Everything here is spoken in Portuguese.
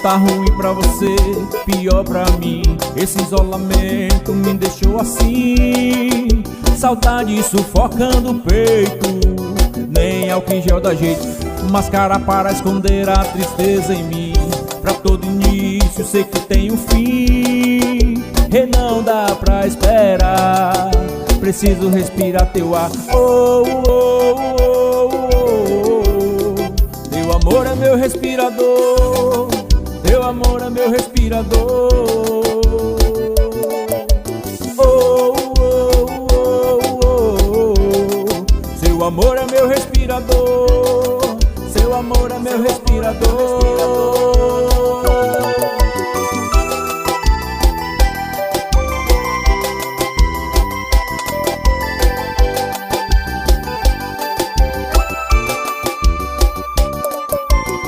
tá ruim pra você, pior pra mim. Esse isolamento me deixou assim, saudade sufocando o peito. Nem álcool em gel dá jeito, máscara para esconder a tristeza em mim. Pra todo início sei que tem um fim, e não dá pra esperar. Preciso respirar teu ar. Oh, oh, oh, oh, oh. Teu amor é meu respirador, teu amor é meu respirador. Oh, oh, oh, oh, oh. Seu amor é meu respirador, seu amor é meu respirador.